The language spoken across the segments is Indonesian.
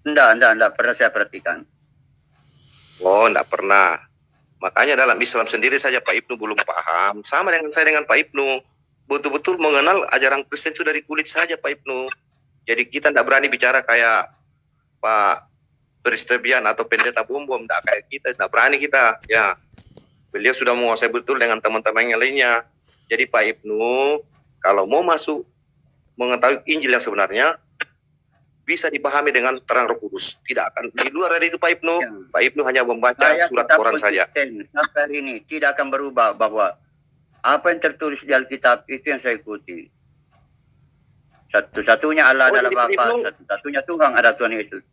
Enggak pernah saya perhatikan. Oh, enggak pernah. Makanya dalam Islam sendiri saja Pak Ibnu belum paham. Sama dengan saya dengan Pak Ibnu. Betul-betul mengenal ajaran Kristen sudah dari kulit saja Pak Ibnu. Jadi kita enggak berani bicara kayak Pak Peristebian atau Pendeta Bom-Bom. Enggak kayak kita, enggak berani kita. Ya, beliau sudah menguasai betul dengan teman-teman yang lainnya. Jadi Pak Ibnu, kalau mau masuk mengetahui Injil yang sebenarnya, bisa dipahami dengan terang Roh Kudus. Tidak akan di luar dari itu Pak Ibnu. Ya. Pak Ibnu hanya membaca surat Quran saja. Sampai hari ini tidak akan berubah bahwa apa yang tertulis di Alkitab itu yang saya ikuti. Satu-satunya Allah adalah Bapa, satu-satunya Tuhan adalah Tuhan Yesus.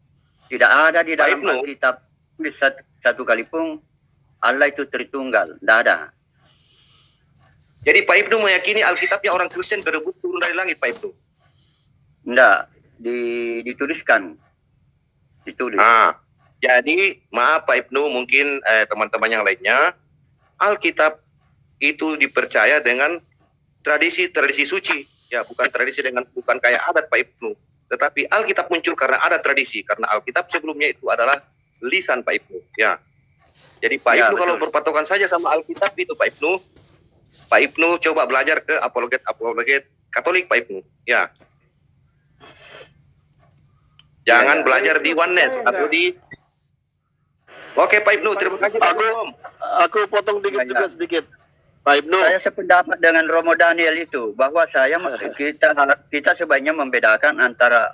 Tidak ada di dalam Alkitab satu kali pun Allah itu Tritunggal. Tidak ada. Jadi Pak Ibnu meyakini Alkitabnya orang Kristen berebut turun dari langit Pak Ibnu? Tidak. Dituliskan. Ditulis. Jadi maaf Pak Ibnu, mungkin teman-teman yang lainnya, Alkitab itu dipercaya dengan tradisi suci, ya bukan tradisi bukan kayak adat Pak Ibnu, tetapi Alkitab muncul karena ada tradisi, karena Alkitab sebelumnya itu adalah lisan Pak Ibnu, ya. Jadi Pak Ibnu kalau berpatokan saja sama Alkitab itu Pak Ibnu coba belajar ke apologet Katolik Pak Ibnu, ya. Jangan belajar di Oneness atau di. Oke Pak Ibnu, terima kasih. Aku potong juga sedikit. Pak Ibnu. Saya sependapat dengan Romo Daniel itu bahwa kita sebaiknya membedakan antara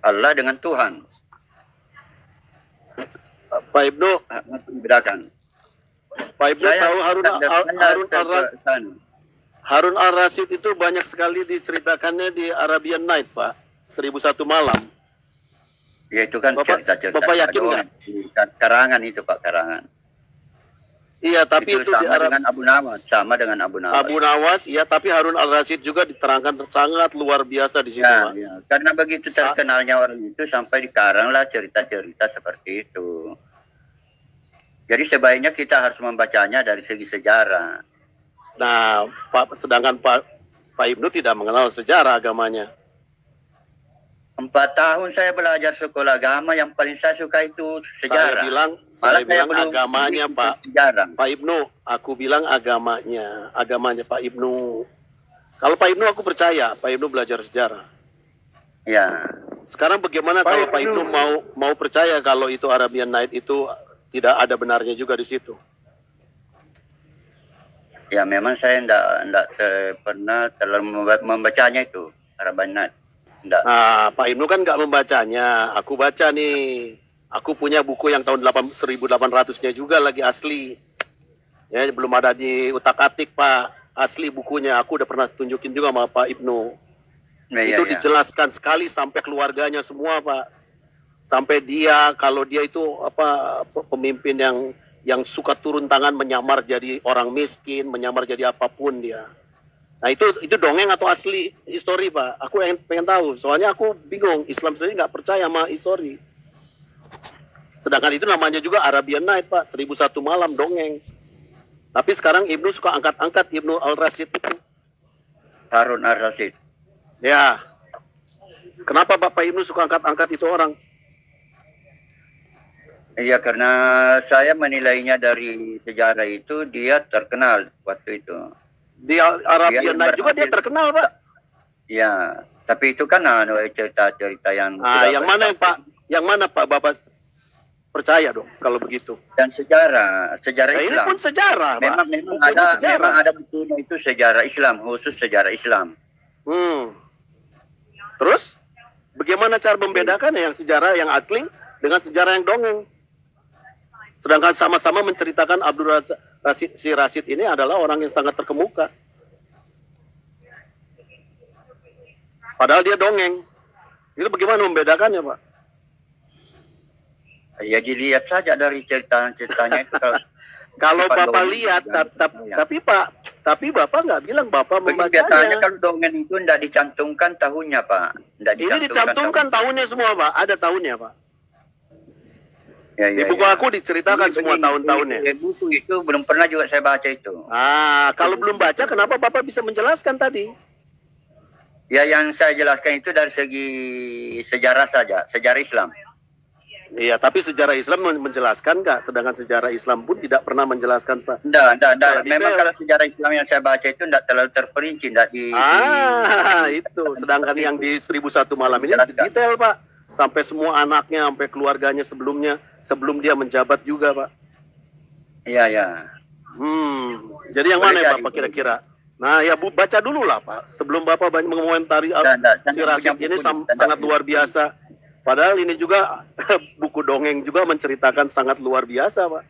Allah dengan Tuhan. Pak Ibnu membedakan. Pak Ibnu tahu Harun Ar-Rasyid itu banyak sekali diceritakannya di Arabian Night Pak, 1001 malam. Ya itu kan cerita-cerita. Bapak yakin nggak? Karangan itu Pak, karangan. Iya, tapi itu sama dengan Abu Nawas, sama dengan Abu Nawas. Abu Nawas, ya, tapi Harun Ar-Rasyid juga diterangkan sangat luar biasa di situ, Pak. Ya. Karena begitu terkenalnya orang itu sampai dikaranglah cerita-cerita seperti itu. Jadi sebaiknya kita harus membacanya dari segi sejarah. Nah, sedangkan Pak Ibnu tidak mengenal sejarah agamanya. 4 tahun saya belajar sekolah agama, yang paling saya suka itu sejarah. Saya bilang agamanya Pak. Sejarah. Pak Ibnu, aku bilang agamanya Pak Ibnu. Kalau Pak Ibnu aku percaya, Pak Ibnu belajar sejarah. Ya. Sekarang bagaimana kalau Pak Ibnu mau percaya kalau itu Arabian Night itu tidak ada benarnya juga di situ? Ya memang saya enggak pernah terlalu membacanya itu Arabian Night. Nah, Pak Ibnu kan nggak membacanya. Aku baca nih. Aku punya buku yang tahun 1800-nya juga lagi asli. Ya, belum ada di utak-atik Pak. Asli bukunya. Aku udah pernah tunjukin juga sama Pak Ibnu. Itu dijelaskan sekali sampai keluarganya semua Pak. Sampai dia, kalau dia itu pemimpin yang suka turun tangan menyamar jadi orang miskin, menyamar jadi apapun dia. Nah itu dongeng atau asli histori Pak? Aku pengen tahu. Soalnya aku bingung. Islam sendiri nggak percaya sama histori. Sedangkan itu namanya juga Arabian Night Pak. 1001 malam dongeng. Tapi sekarang Ibnu suka angkat-angkat Ibnu Al-Rasyid itu. Harun Ar-Rasyid. Ya. Kenapa Bapak Ibnu suka angkat-angkat itu orang? Iya, karena saya menilainya dari sejarah itu dia terkenal waktu itu. Di Arabian Night juga dia terkenal Pak. Ya, tapi itu kan cerita-cerita yang. Yang mana Pak? Yang mana Pak Bapak percaya dong kalau begitu? Dan sejarah Islam. Ini pun sejarah Pak. Memang ada bukunya itu sejarah Islam, khusus sejarah Islam. Terus bagaimana cara membedakan yang sejarah yang asli dengan sejarah yang dongeng? Sedangkan sama-sama menceritakan Abdul Rasyid ini adalah orang yang sangat terkemuka. Padahal dia dongeng. Itu bagaimana membedakannya, Pak? Ya dilihat saja dari ceritanya itu. Kalau Bapak lihat, tapi Bapak nggak bilang Bapak membacanya. Biasanya kalau dongeng itu tidak dicantumkan tahunnya, Pak. Ini dicantumkan tahunnya semua, Pak. Ada tahunnya, Pak. Di buku aku diceritakan semua tahun-tahunnya. Buku itu belum pernah juga saya baca itu. Kalau belum baca, kenapa Bapak bisa menjelaskan tadi? Ya, yang saya jelaskan itu dari segi sejarah saja, sejarah Islam. Iya, tapi sejarah Islam menjelaskan nggak? Sedangkan sejarah Islam pun tidak pernah menjelaskan. Enggak. Memang kalau sejarah Islam yang saya baca itu tidak terlalu terperinci, itu. Sedangkan yang di 1001 malam ini detail, Pak. Sampai semua anaknya, sampai keluarganya sebelum dia menjabat juga, Pak. Iya. Jadi yang mana ya, Bapak kira-kira? Nah, ya baca dulu lah, Pak. Sebelum Bapak banyak mengomentari si Rasid ini sangat luar biasa. Padahal ini juga buku dongeng juga menceritakan sangat luar biasa, Pak.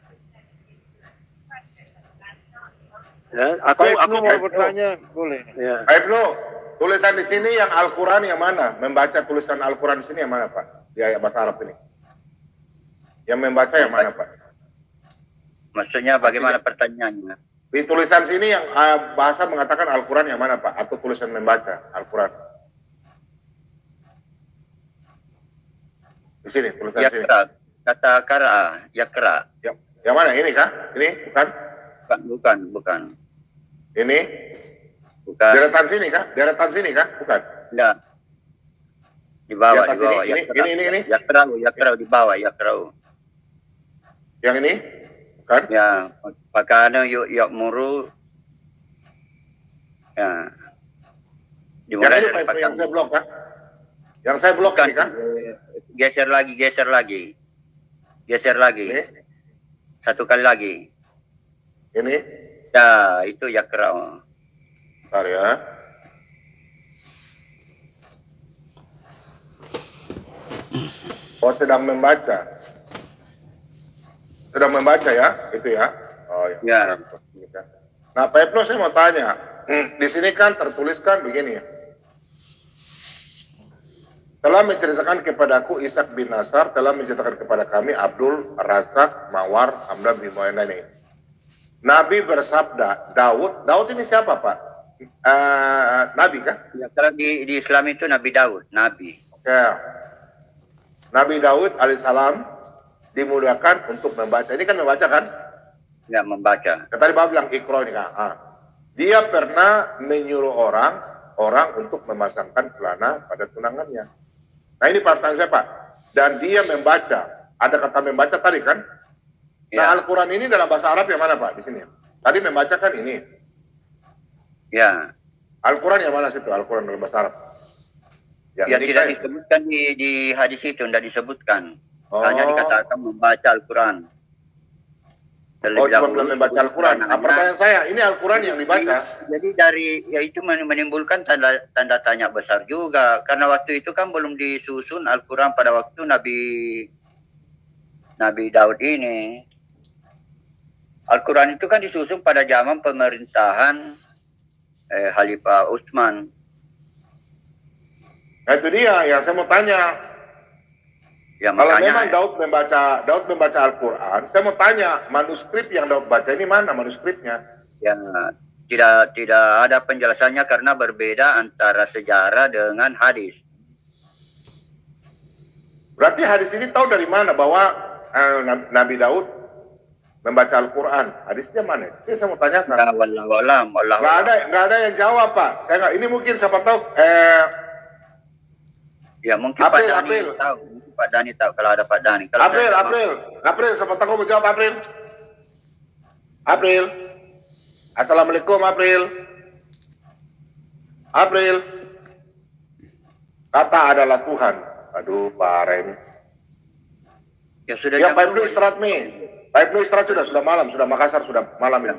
Ya, aku mau bertanya, boleh? Ya. Pak Ibnu, tulisan di sini yang Al-Quran yang mana? Membaca tulisan Al-Quran di sini yang mana, Pak? Di ayat bahasa Arab ini. Yang membaca yang mana, Pak? Maksudnya bagaimana pertanyaannya? Di tulisan sini yang bahasa mengatakan Al-Quran yang mana, Pak? Atau tulisan membaca Al-Quran? Di sini, tulisan sini. Kata kara, yakra. Yang mana? Ini kah? Ini? Bukan. Ini? Bukan. Deretan sini kah? Bukan. Enggak. Di bawah. Ini. Yakrau di bawah, yakrau. Yang ini? Bukan. Ya, pakana ya'muru. Ya. Dimulai yang ini, dari Pak, yang saya blok kah? Yang saya blok ini kah? Geser lagi. Ini? Satu kali lagi. Ini? Ya, itu yakrau. Bentar ya. Oh, sedang membaca. Sedang membaca ya, itu ya. Oh ya. Nah, Pak Ibnu, saya mau tanya. Di sini kan tertuliskan begini ya. Telah menceritakan kepadaku Ishak bin Nasar, telah menceritakan kepada kami Abdul Razak Mawar Hamdan bin Mu'ayyana. Nabi bersabda, Daud ini siapa, Pak? Nabi kah? Ya, kalau di Islam itu Nabi Daud, Nabi. Oke. Nabi Daud alaihissalam dimuliakan untuk membaca. Ini kan membaca kan? Ya, membaca. Tadi Bapak bilang ikro ini kan. Dia pernah menyuruh orang untuk memasangkan celana pada tunangannya. Nah, ini pertanyaan saya, Pak. Dan dia membaca. Ada kata membaca tadi kan? Ya. Nah, Al-Quran ini dalam bahasa Arab yang mana, Pak? Di sini. Tadi membaca kan ini. Ya. Al-Quran yang mana situ? Al-Quran dalam bahasa Arab. Yang tidak disebutkan di hadis itu, tidak disebutkan. Hanya dikatakan membaca Al-Quran. Cuma belum membaca Al-Quran. Nah, pertanyaan saya, ini Al-Quran yang dibaca. Jadi itu menimbulkan tanda tanya besar juga. Karena waktu itu kan belum disusun Al-Quran pada waktu Nabi Daud ini. Al-Quran itu kan disusun pada zaman pemerintahan Khalifah Utsman. Nah, itu dia yang saya mau tanya. Ya, kalau makanya, memang Daud membaca Al-Quran, saya mau tanya, manuskrip yang Daud baca ini mana manuskripnya? Ya, tidak ada penjelasannya karena berbeda antara sejarah dengan hadis. Berarti hadis ini tahu dari mana bahwa Nabi Daud membaca Al-Quran? Hadisnya mana? Ini saya mau tanyakan. Nggak ada yang jawab, Pak. Ini mungkin siapa tahu. Ya, mungkin Pak Dani tahu. Pak Dani tahu kalau ada Pak Dani. Kalau April, siapa tahu mau jawab April. Assalamualaikum April. Kata adalah Tuhan. Aduh, parah ini. Ya sudah. Ya, Pak Ibnu istirahat nih. Pak Ibnu istirahat sudah malam, sudah Makassar, sudah malam ini.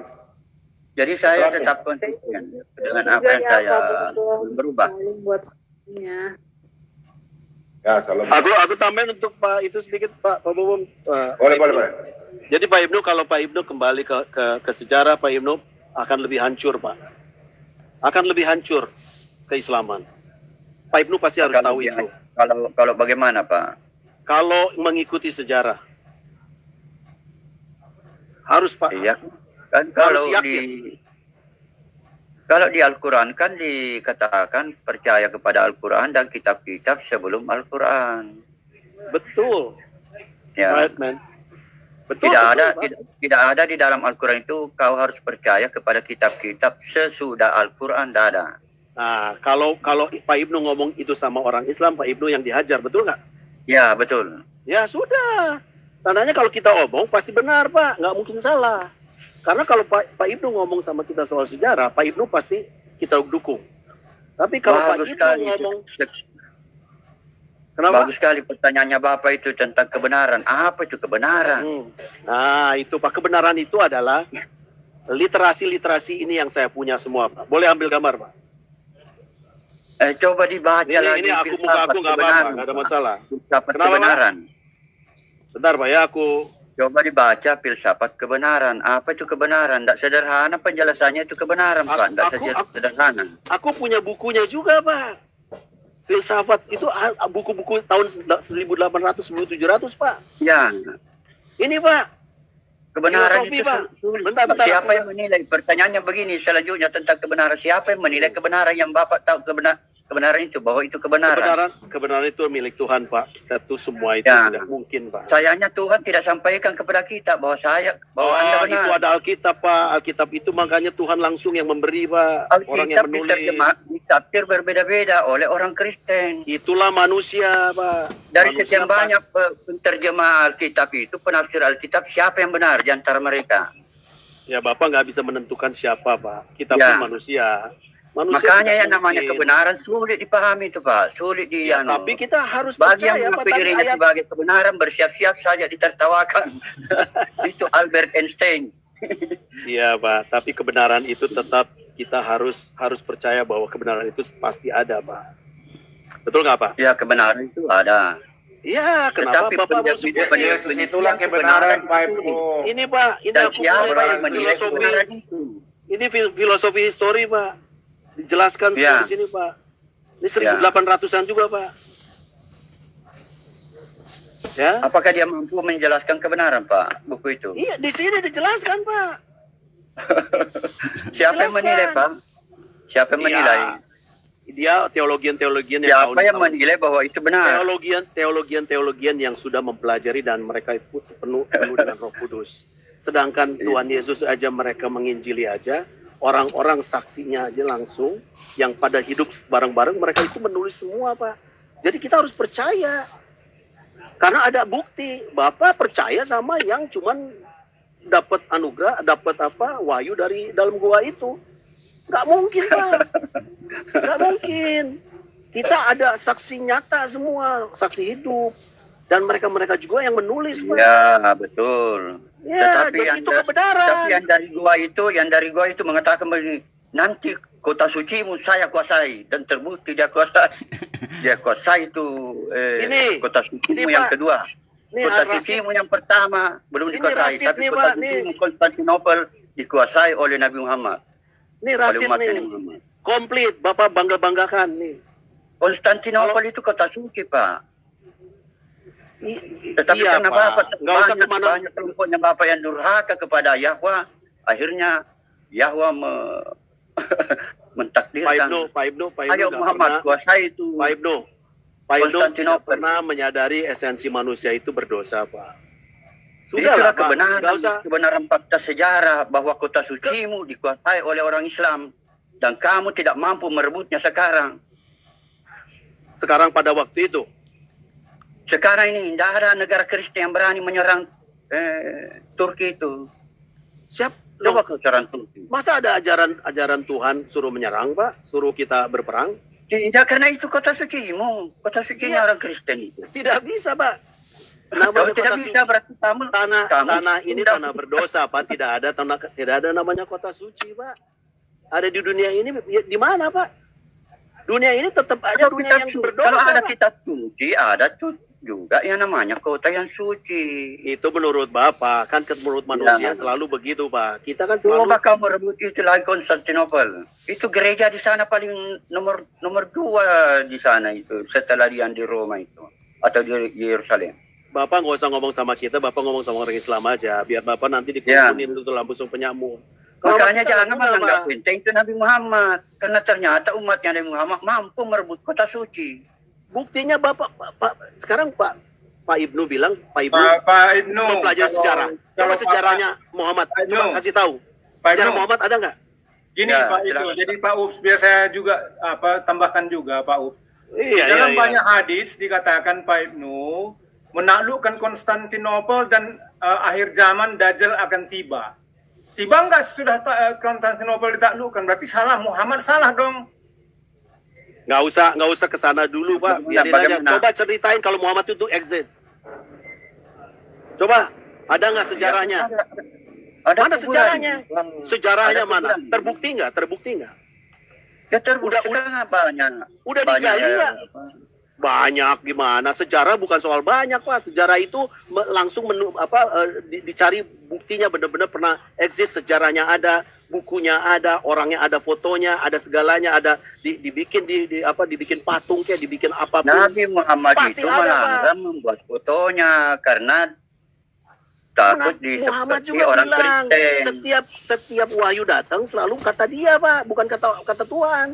Jadi saya tetap konsisten dengan apa yang saya berubah. Ya, salam. Aku tambahin untuk Pak itu sedikit, Pak Bobom. Boleh. Jadi Pak Ibnu, kalau Pak Ibnu kembali ke sejarah, Pak Ibnu akan lebih hancur, Pak. Akan lebih hancur keislaman. Pak Ibnu pasti harus tahu itu. Kalau bagaimana, Pak? Kalau mengikuti sejarah. Harus, Pak. Iya. Kan kalau di Al-Quran kan dikatakan percaya kepada Al-Quran dan kitab-kitab sebelum Al-Quran. Betul. Ya. Right, man. Betul, tidak ada di dalam Al-Quran itu kau harus percaya kepada kitab-kitab sesudah Al-Quran, tidak ada. Nah, kalau Pak Ibnu ngomong itu sama orang Islam, Pak Ibnu yang dihajar, betul nggak? Ya, betul. Ya sudah. Tandanya kalau kita omong pasti benar, Pak. Nggak mungkin salah. Karena kalau Pak Ibnu ngomong sama kita soal sejarah, Pak Ibnu pasti kita dukung. Tapi kalau Pak Ibnu ngomong... Kenapa? Bagus sekali pertanyaannya Bapak itu tentang kebenaran. Apa itu kebenaran? Nah, itu Pak, kebenaran itu adalah literasi ini yang saya punya semua, Pak. Boleh ambil gambar, Pak? Coba dibaca lagi. Ini aku buka, aku nggak apa-apa, nggak ada masalah. Filsafat kebenaran. Bentar, Pak, ya aku... Coba dibaca filsafat kebenaran. Apa itu kebenaran? Tidak sederhana penjelasannya itu kebenaran, Pak. Tidak sederhana. Aku punya bukunya juga, Pak. Filsafat itu buku-buku tahun 1800, 1700, Pak. Ya. Ini, Pak. Kebenaran filosofi, itu Pak. Bentar, siapa yang menilai? Pertanyaannya begini selanjutnya tentang kebenaran. Siapa yang menilai kebenaran yang Bapak tahu kebenaran itu, bahwa itu kebenaran? Kebenaran itu milik Tuhan, Pak. Itu semua itu tidak mungkin, Pak. Sayangnya Tuhan tidak sampaikan kepada kita bahwa Anda benar. Itu ada Alkitab, Pak. Alkitab itu makanya Tuhan langsung yang memberi, Pak. Orang yang menulis. Ditafsir berbeda-beda oleh orang Kristen. Itulah manusia, Pak. Dari sekian banyak penterjemah Alkitab itu, penafsir Alkitab, siapa yang benar di antara mereka? Ya, Bapak nggak bisa menentukan siapa, Pak. Kita pun manusia. Makanya yang namanya kebenaran sulit dipahami itu, Pak. Sulit tapi kita harus bagi percaya, yang mengakui dirinya sebagai kebenaran bersiap-siap saja ditertawakan. Itu Albert Einstein. Iya, Pak. Tapi kebenaran itu tetap kita harus percaya bahwa kebenaran itu pasti ada, Pak. Betul nggak, Pak? Ya, kebenaran itu ada. Iya, kenapa Bapak mau sebut? Itulah kebenaran, Pak Ibnu. Ini, Pak. Ini aku punya filosofi. Ini filosofi histori, Pak. Dijelaskan di sini, Pak. Ini 1800-an juga, Pak. Ya. Apakah dia mampu menjelaskan kebenaran, Pak, buku itu? Iya, di sini dijelaskan, Pak. Siapa yang menilai, Pak? Siapa yang menilai? Dia teologian-teologian yang menilai bahwa itu benar? Teologian yang sudah mempelajari dan mereka itu penuh dengan Roh Kudus. Sedangkan Tuhan Yesus aja mereka menginjili aja. Orang-orang saksinya aja langsung yang pada hidup bareng-bareng mereka itu menulis semua, Pak. Jadi kita harus percaya karena ada bukti. Bapak percaya sama yang cuman dapat anugerah, dapat wahyu dari dalam gua itu. Nggak mungkin, Pak. Nggak mungkin. Kita ada saksi nyata semua, saksi hidup. Dan mereka juga yang menulis, Pak. Ya, betul. Ya, jadi itu kebenaran. Tapi yang dari gua itu mengatakan begini, nanti kota sucimu saya kuasai, dan terbukti dia kuasai. Dia kuasai itu kota sucimu yang kedua. Kota sucimu yang pertama belum dikuasai, tapi kota sucimu Konstantinopel dikuasai oleh Nabi Muhammad. Ini Rasid nih, komplit, Bapak bangga-banggakan nih. Konstantinopel itu kota suci, Pak. Tetapi karena Bapak banyak kelompoknya Bapak yang durhaka kepada Yahwa, akhirnya Yahwa mentakdirkan. Pak Ibnu ayo Muhammad kuasai itu. Pak Ibnu tidak pernah menyadari esensi manusia itu berdosa, Pak. Sudahlah, kebenaran fakta sejarah bahwa kota sucimu dikuasai oleh orang Islam dan kamu tidak mampu merebutnya sekarang. Sekarang pada waktu itu. Sekarang ini tidak ada negara Kristen yang berani menyerang Turki itu. Coba kau serang Turki. Masa ada ajaran Tuhan suruh menyerang, Pak? Suruh kita berperang? Tidak, karena itu kota sucimu. Kota sucinya orang Kristen itu. Tidak bisa, Pak. Kalau tidak bisa berarti tanah ini tanah berdosa, Pak. Tidak ada namanya kota suci, Pak. Ada di dunia ini di mana, Pak? Dunia ini tetap aja dunia yang berdosa. Kalau ada kitab suci, ada juga yang namanya kota yang suci. Itu menurut Bapak, kan menurut manusia selalu begitu, Pak. Kita kan selalu... Coba kamu rebut itu lagi Konstantinopel. Itu gereja di sana paling nomor 2 di sana itu, setelah yang di Roma itu, atau di Yerusalem. Bapak nggak usah ngomong sama kita, Bapak ngomong sama orang Islam aja, biar Bapak nanti dikurungin itu lampu sung penyamuk. Makanya jangan menganggap penting itu Nabi Muhammad, karena ternyata umatnya Nabi Muhammad mampu merebut kota suci. Buktinya Bapak sekarang Pak Ibnu bilang, Pak Ibnu mempelajari sejarah. Coba sejarahnya Muhammad, coba kasih tahu. Sejarah Muhammad ada nggak? Gini Pak Ibnu, jadi Pak Ups biar saya juga tambahkan juga Pak Ups. Dalam banyak hadis dikatakan Pak Ibnu, menaklukkan Konstantinopel dan akhir zaman Dajjal akan tiba. Tiba nggak sudah Konstantinopel ditaklukkan? Berarti salah, Muhammad salah dong. Nggak usah ke sana dulu, Pak. Biarin aja. Coba ceritain kalau Muhammad itu eksis. Coba, ada nggak sejarahnya? Mana sejarahnya? Sejarahnya mana? Terbukti nggak? Ya terbukti banyak. Udah digali nggak? Banyak gimana? Sejarah bukan soal banyak, Pak. Sejarah itu langsung dicari buktinya benar-benar pernah eksis, sejarahnya ada, bukunya ada, orangnya ada, fotonya ada, segalanya ada, dibikin patung kayak dibikin apapun. Nabi Muhammad pasti itu malah membuat fotonya karena takut Muhammad juga orang bilang Kristen. setiap wahyu datang selalu kata dia, Pak, bukan kata Tuhan.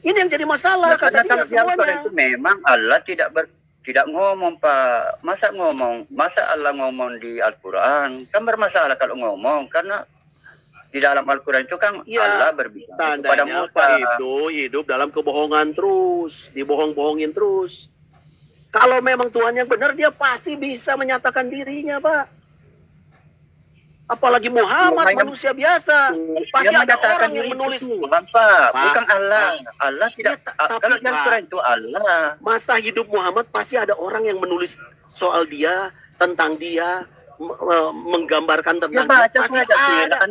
Ini yang jadi masalah, kata dia semuanya. Itu memang Allah tidak ngomong, Pak. Masa Allah ngomong di Al-Quran? Kan bermasalah kalau ngomong, karena di dalam Al-Quran itu kan Allah berbicara kepada Musa. Pak Ibnu hidup dalam kebohongan terus, dibohong-bohongin terus. Kalau memang Tuhan yang benar, dia pasti bisa menyatakan dirinya, Pak. Apalagi Muhammad, manusia biasa. Pasti ada orang yang menulis. Bukan Allah. Allah tidak. Kalau yang Quran itu Allah. Masa hidup Muhammad pasti ada orang yang menulis soal dia, tentang dia, menggambarkan tentang dia. Pasti ada.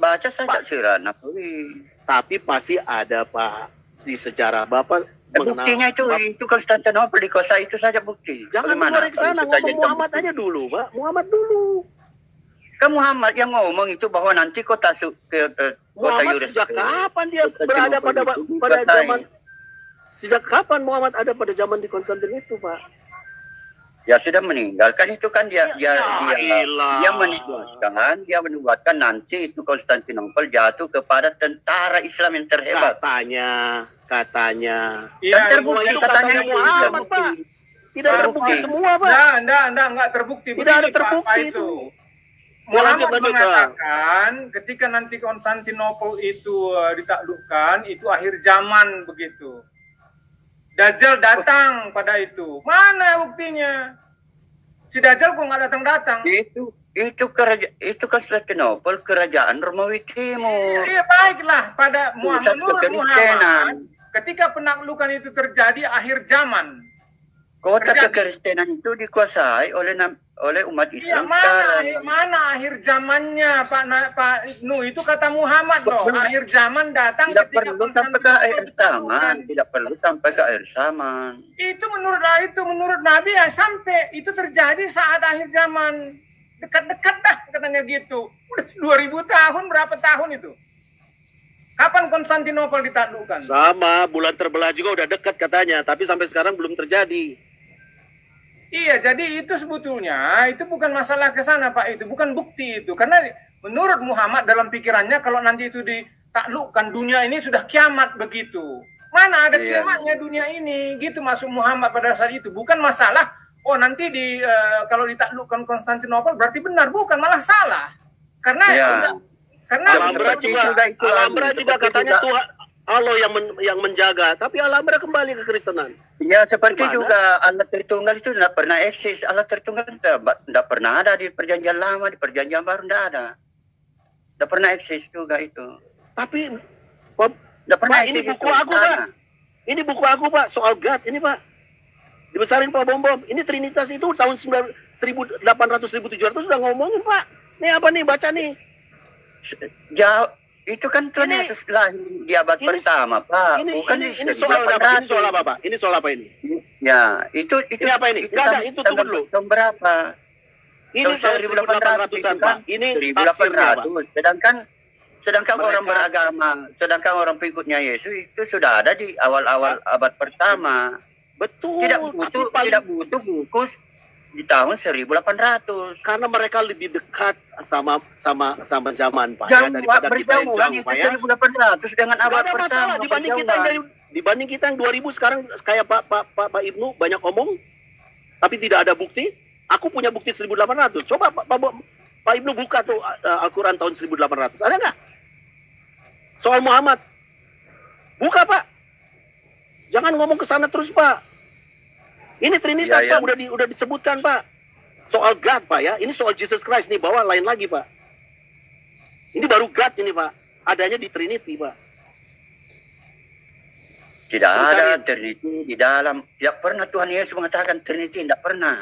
Baca saja sirah Nabawi. Tapi pasti ada, Pak, di sejarah Bapak. Buktinya itu Konstantinopel dikuasai, itu saja bukti. Jangan keluar ke sana, ngomong Muhammad aja dulu, Pak. Muhammad dulu. Kan Muhammad yang ngomong itu bahwa nanti kota Muhammad sejak kapan dia berada pada zaman? Sejak kapan Muhammad ada pada zaman di Konstantin itu, Pak? Ya sudah meninggal kan, itu kan dia menubuatkan nanti itu Konstantinopel jatuh kepada tentara Islam yang terhebat. Katanya. Iya, terbukti itu katanya Muhammad, Pak. Tidak terbukti semua, Pak. Enggak terbukti. Tidak ada terbukti itu. Muhammad mengatakan ketika nanti Konstantinopel itu ditaklukkan, itu akhir zaman begitu. Dajjal datang pada itu. Mana buktinya? Si Dajjal kok nggak datang-datang. Itu Konstantinopel kerajaan Romawi Timur. Iya, baiklah, pada menurut Muhammad ketika penaklukan itu terjadi akhir zaman. Kota kekristenan itu dikuasai oleh umat Islam sekarang. Mana akhir zamannya, Pak Nuh? Itu kata Muhammad loh. Akhir zaman datang ketika sampai ke akhir zaman. Tidak perlu sampai ke akhir zaman. Itu menurut Nabi ya, sampai itu terjadi saat akhir zaman. Dekat-dekat dah katanya gitu. Udah 2000 tahun, berapa tahun itu? Kapan Konstantinopel ditaklukkan? Sama, bulan terbelah juga udah dekat katanya, tapi sampai sekarang belum terjadi. Iya, jadi itu sebetulnya itu bukan masalah ke sana, Pak, itu bukan bukti itu. Karena menurut Muhammad dalam pikirannya kalau nanti itu ditaklukkan, dunia ini sudah kiamat begitu. Mana ada kiamatnya dunia ini? Gitu masuk Muhammad pada saat itu. Bukan masalah nanti kalau ditaklukkan Konstantinopel berarti benar, bukan, malah salah. Karena Alhambra juga katanya Tuhan Allah yang menjaga, tapi Alhambra kembali ke Kristenan. Ya, seperti juga Allah Tritunggal itu tidak pernah eksis. Allah Tritunggal tidak pernah ada di Perjanjian Lama, di Perjanjian Baru tidak ada. Tidak pernah eksis juga itu. Tapi Pak, ini buku aku, Pak. Ini buku aku, Pak, soal God ini, Pak. Dibesarin Pak Bom-Bom. Ini Trinitas itu tahun 1800-1700 sudah ngomongin, Pak. Ini apa nih, baca nih. Ya, itu kan Yesus lahir di abad pertama, Pak. Ini soal apa? Ini soal apa, Pak? Ini soal apa ini? Ya, itu apa ini? Enggak, itu tunggu dulu. Tahun berapa? Ini 1800-an, Pak. Ini tafsirnya, Pak. Sedangkan orang beragama, sedangkan orang pengikutnya Yesus itu sudah ada di awal-awal abad pertama. Betul. Tidak butuh buku di tahun 1800. Karena mereka lebih dekat sama zaman, Pak, ya, daripada kita yang jauh, Pak, ya. 1800 dengan abad pertama. Dibanding kita yang 2000 sekarang kayak Pak Ibnu banyak omong tapi tidak ada bukti. Aku punya bukti 1800. Coba Pak Ibnu buka tuh Al-Qur'an tahun 1800. Ada nggak? Soal Muhammad. Buka, Pak. Jangan ngomong ke sana terus, Pak. Ini Trinitas, Pak, udah disebutkan, Pak. Soal God, Pak, ya. Ini soal Jesus Christ nih, bawa lain lagi, Pak. Ini baru God ini, Pak. Adanya di Trinity, Pak. Tidak ada Trinity di dalam. Tidak pernah Tuhan Yesus mengatakan Trinity, tidak pernah.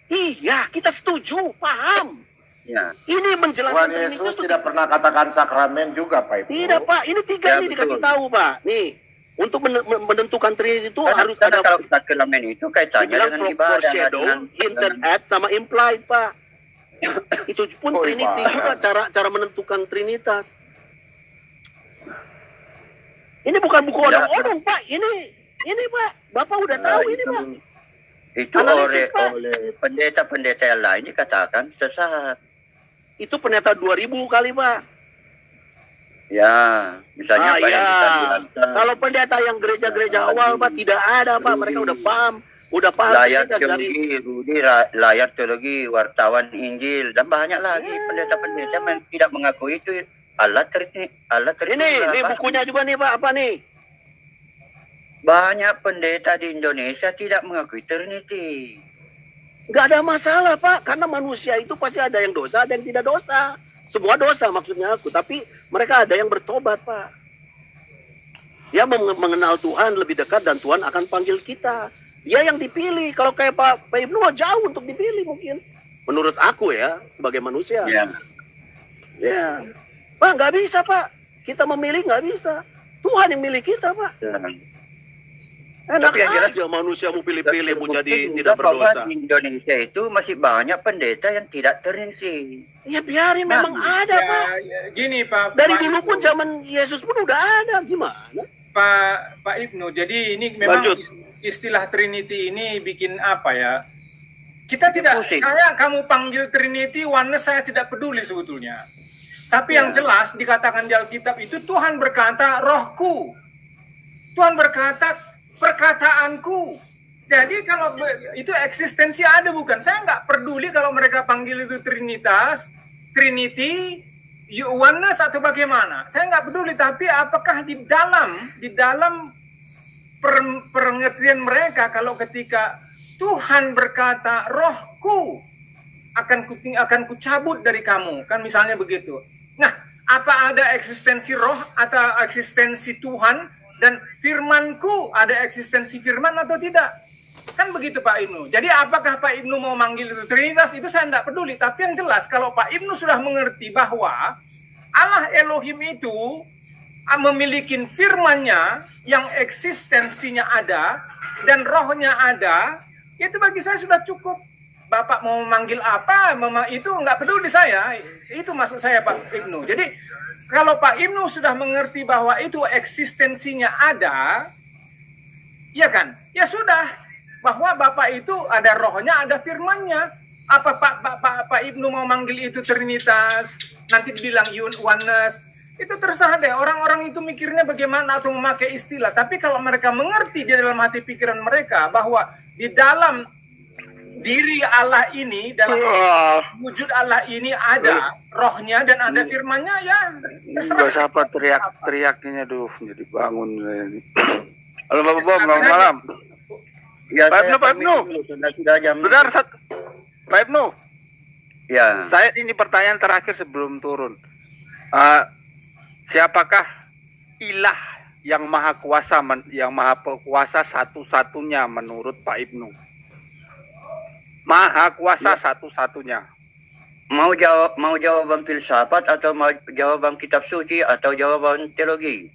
Iya, kita setuju, paham. Ya. Ini menjelaskan Tuhan Yesus tidak pernah katakan sakramen juga, Pak Ibnu. Tidak, Pak. Ini 3 ini dikasih tahu, Pak. Nih, untuk menentukan Trinity itu harus ada. Kalau sakramen itu kaitannya dengan ibadah. Foreshadow, hinted at, sama implied, Pak. Itu pun Trinity juga cara menentukan Trinitas. Ini bukan buku odong-odong, Pak. Ini, Pak. Bapak udah tahu ini, Pak. Itu oleh pendeta-pendeta yang lain dikatakan sesat. Itu pendeta 2000 kali, Pak. Ya, misalnya apa yang kalau pendeta yang gereja-gereja awal, Pak, tidak ada, Pak. Mereka udah paham. Layar teologi, layar teologi, wartawan Injil, dan banyak lagi pendeta-pendeta yang tidak mengakui itu Allah Trinity. Ini bukunya juga nih, Pak. Apa nih? Banyak pendeta di Indonesia tidak mengakui Trinity. Nggak ada masalah, Pak. Karena manusia itu pasti ada yang dosa, ada yang tidak dosa. Semua dosa maksudnya aku. Tapi mereka ada yang bertobat, Pak. Dia mengenal Tuhan lebih dekat dan Tuhan akan panggil kita. Dia yang dipilih. Kalau kayak Pak Ibnu jauh untuk dipilih mungkin. Menurut aku ya, sebagai manusia. Ya. Pak, nggak bisa, Pak. Kita memilih nggak bisa. Tuhan yang milih kita, Pak. Enak tapi yang jelas aja manusia mau pilih-pilih, mau jadi tidak berdosa. Di Indonesia itu masih banyak pendeta yang tidak terinsi. Ya biarin, memang ada, Pak. Gini, Pak. Dari dulu pun zaman Yesus pun udah ada. Gimana? Pak Ibnu, jadi ini memang istilah Trinity ini bikin apa ya? Kita tidak, kamu panggil Trinity, oneness saya tidak peduli sebetulnya. Tapi yang jelas dikatakan di Alkitab itu Tuhan berkata rohku. Tuhan berkata perkataanku. Jadi kalau itu eksistensi ada bukan? Saya nggak peduli kalau mereka panggil itu Trinitas, Trinity, oneness atau bagaimana. Saya nggak peduli. Tapi apakah di dalam pengertian mereka kalau ketika Tuhan berkata rohku akan kucabut dari kamu, kan misalnya begitu. Nah, apa ada eksistensi roh atau eksistensi Tuhan dan firmanku ada eksistensi firman atau tidak? Kan begitu Pak Ibnu. Jadi apakah Pak Ibnu mau manggil itu Trinitas, itu saya tidak peduli. Tapi yang jelas kalau Pak Ibnu sudah mengerti bahwa Allah Elohim itu memiliki firman-Nya yang eksistensinya ada dan rohnya ada, itu bagi saya sudah cukup. Bapak mau manggil apa, itu nggak peduli saya. Itu maksud saya Pak Ibnu. Jadi kalau Pak Ibnu sudah mengerti bahwa itu eksistensinya ada, ya kan? Ya sudah, bahwa Bapak itu ada rohnya, ada firman-Nya. Apa Pak Ibnu mau manggil itu Trinitas, nanti dibilang oneness, itu terserah deh. Orang-orang itu mikirnya bagaimana atau memakai istilah. Tapi kalau mereka mengerti di dalam hati pikiran mereka bahwa di dalam diri Allah ini, dalam wujud Allah ini ada rohnya dan ada firman-Nya, ya terserah. Gak siapa teriak-teriaknya, aduh, jadi bangun ini. Halo Bapak Bom, selamat malam. Ya, Pak Ibnu. Benar, Pak Ibnu. Ya. Saya ini pertanyaan terakhir sebelum turun. Siapakah ilah yang maha kuasa satu-satunya menurut Pak Ibnu? Maha kuasa satu-satunya. Mau jawaban filsafat atau mau jawaban kitab suci atau jawaban teologi?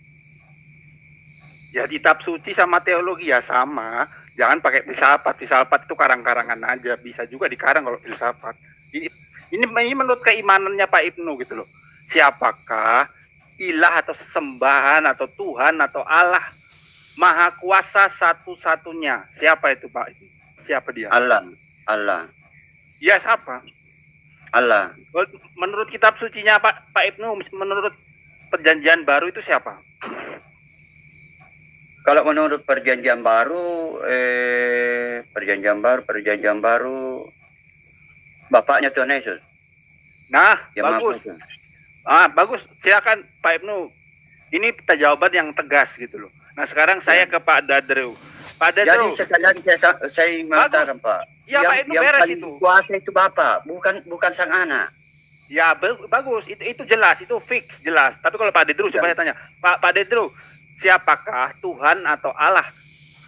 Ya kitab suci sama teologi ya sama. Jangan pakai filsafat. Filsafat itu karang-karangan aja. Bisa juga dikarang kalau filsafat. Ini menurut keimanannya Pak Ibnu gitu loh. Siapakah ilah atau sesembahan atau Tuhan atau Allah maha kuasa satu-satunya? Siapa itu Pak? Siapa dia? Allah. Ya siapa? Allah. Menurut kitab sucinya Pak Ibnu, menurut perjanjian baru itu siapa? Kalau menurut perjanjian baru, bapaknya Tuhan Yesus. Nah, bagus. Bagus. Silakan Pak Ibnu. Ini jawaban yang tegas gitu loh. Nah, sekarang saya ke Pak Dadrew. Pak Dedro. Jadi sekalian saya mengatakan Pak. Ya Pak Ibnu beres itu. Kuasa itu Bapak, bukan sang anak. Ya bagus, itu jelas, itu fix jelas. Tapi kalau Pak Dedro, coba saya tanya, Pak Dedro, siapakah Tuhan atau Allah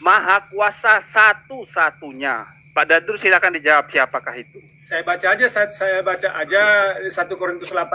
Maha Kuasa satu-satunya? Pak Dedro silakan dijawab siapakah itu. Saya baca aja 1 Korintus 8